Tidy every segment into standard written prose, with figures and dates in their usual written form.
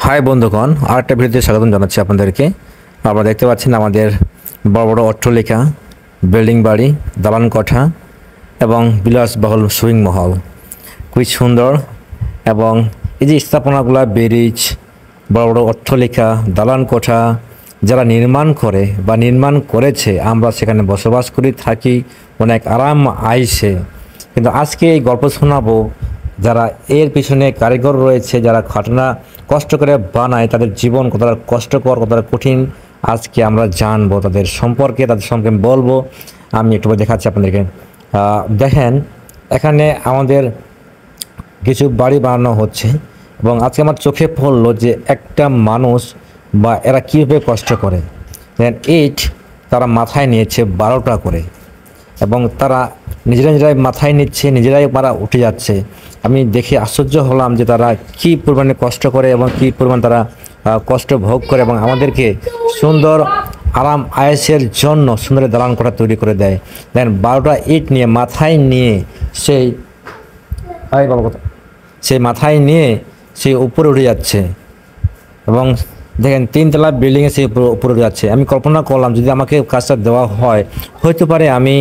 High বন্ধুগণ, আরেকটা ভিডিওতে স্বাগত জানাচ্ছি আপনাদেরকে। আপনারা দেখতে পাচ্ছেন আমাদের বড় বড় অট্টালিকা, বিল্ডিং বাড়ি, দালান কোঠা এবং বিলাসবহুল সুইং মহল খুবই সুন্দর। এবং এই যে স্থাপনাগুলা, ব্রিজ, বড় বড় অট্টালিকা, দালান কোঠা যারা নির্মাণ করে বা নির্মাণ করেছে, আমরা সেখানে বসবাস করি, থাকি, অনেক আরাম আইসে। কিন্তু আজকে এই গল্প শোনাবো যারা এর পিছনে কারিগর রয়েছে, যারা খাটনা কষ্ট করে বানায়, তাদের জীবন কতটা কষ্টকর, কতটা কঠিন আজকে আমরা জানবো তাদের সম্পর্কে বলবো। আমি একটু দেখাচ্ছি আপনাদেরকে। দেখেন, এখানে আমাদের কিছু বাড়ি বানানো হচ্ছে এবং আজকে আমার চোখে পড়লো যে একটা মানুষ বা এরা কীভাবে কষ্ট করে। দেন ইট তারা মাথায় নিয়েছে 12টা করে, এবং তারা নিজেরাই মাথায় নিচ্ছে, নিজেরাই তারা উঠে যাচ্ছে। আমি দেখে আশ্চর্য হলাম যে তারা কী পরিমাণে কষ্ট করে এবং কী পরিমাণ তারা কষ্ট ভোগ করে, এবং আমাদেরকে সুন্দর আরাম আয়েসের জন্য সুন্দর দালান কোঠা তৈরি করে দেয়। দেন 12টা ইট নিয়ে মাথায় নিয়ে সেই মাথায় নিয়ে সেই উপরে উঠে যাচ্ছে। এবং দেখেন 3তলা বিল্ডিংয়ে সেই উপরে উঠে যাচ্ছে। আমি কল্পনা করলাম যদি আমাকে কাজটা দেওয়া হয়, হয়তো পারে আমি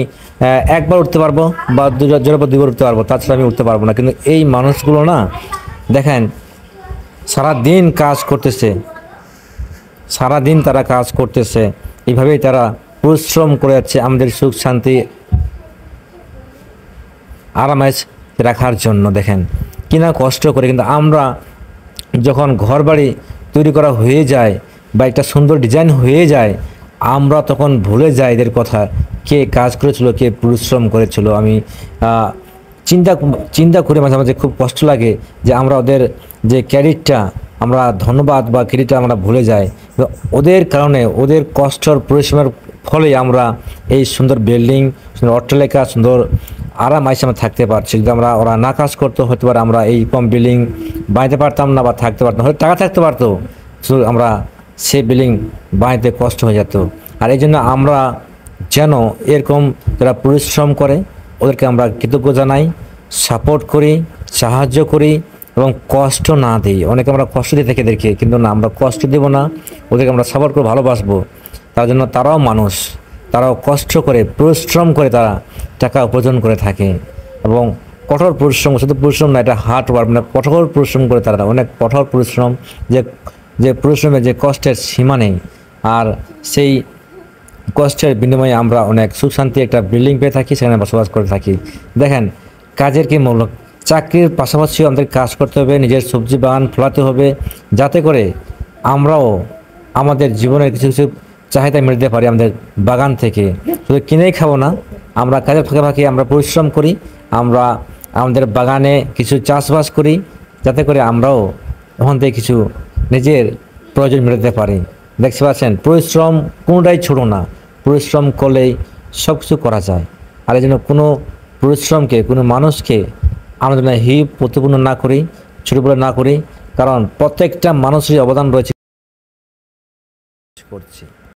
একবার উঠতে পারবো বা দুবার উঠতে পারবো, তাছাড়া আমি উঠতে পারবো না। কিন্তু এই মানুষগুলো না, দেখেন, সারাদিন কাজ করতেছে, সারাদিন তারা কাজ করতেছে, এইভাবেই তারা পরিশ্রম করে যাচ্ছে আমাদের সুখ শান্তি আরামাইজ রাখার জন্য। দেখেন কিনা কষ্ট করে। কিন্তু আমরা যখন ঘর বাড়ি তৈরি করা হয়ে যায় বা একটা সুন্দর ডিজাইন হয়ে যায়, আমরা তখন ভুলে যাই এদের কথা, কে কাজ করেছিল, কে পরিশ্রম করেছিল। আমি চিন্তা করে মাঝে মাঝে খুব কষ্ট লাগে যে আমরা ওদের যে ক্রেডিটটা, আমরা ধন্যবাদ বা ক্রেডিটটা আমরা ভুলে যাই। ওদের কারণে, ওদের কষ্টর পরিশ্রমের ফলে আমরা এই সুন্দর বিল্ডিং, সুন্দর অট্টালিকা, সুন্দর আরাম আইসে আমরা থাকতে পারছি। যদি ওরা না কাজ করতো, হয়তো পারে আমরা এই কম বিল্ডিং বানাইতে পারতাম না বা থাকতে পারতাম, হয়তো টাকা থাকতে পারতো, আমরা সেই বিল্ডিং বানাইতে কষ্ট হয়ে যেত। আর এই জন্য আমরা যেন এরকম যারা পরিশ্রম করে ওদেরকে আমরা কৃতজ্ঞ জানাই, সাপোর্ট করি, সাহায্য করি এবং কষ্ট না দিই। অনেকে আমরা কষ্ট দিয়ে থাকি এদেরকে, কিন্তু না, আমরা কষ্ট দেব না, ওদেরকে আমরা সাপোর্ট করে ভালোবাসবো। তার জন্য তারাও মানুষ, তারাও কষ্ট করে, পরিশ্রম করে তারা টাকা উপার্জন করে থাকে। এবং কঠোর পরিশ্রম, শুধু পরিশ্রম না, এটা হার্ড ওয়ার্ক, মানে কঠোর পরিশ্রম করে তারা, অনেক কঠোর পরিশ্রম, যে পরিশ্রমের যে কষ্টের সীমা নেই। আর সেই কষ্টের বিনিময়ে আমরা অনেক সুখ শান্তি একটা বিল্ডিং পেয়ে থাকি, সেখানে বসবাস করে থাকি। দেখেন, কাজের কি মূল্য। চাকরির পাশাপাশিও আমাদের কাজ করতে হবে, নিজের সবজি বাগান ফলাতে হবে, যাতে করে আমরাও আমাদের জীবনের কিছু কিছু চাহিদা মেটাতে পারি আমাদের বাগান থেকে। শুধু কিনেই খাবো না, আমরা কাজের ফাঁকে ফাঁকে আমরা পরিশ্রম করি, আমরা আমাদের বাগানে কিছু চাষবাস করি, যাতে করে আমরাও ওখান থেকে কিছু নিজের প্রয়োজন মেটাতে পারি। দেখতে পাচ্ছেন, পরিশ্রম কোনোটাই ছোটো না, পরিশ্রম করলেই সব কিছু করা যায়। আর এই জন্য কোনো পরিশ্রমকে, কোনো মানুষকে আমরা যেন প্রতিপূর্ণ না করি, ছোটো বলে না করি, কারণ প্রত্যেকটা মানুষেরই অবদান রয়েছে করছি।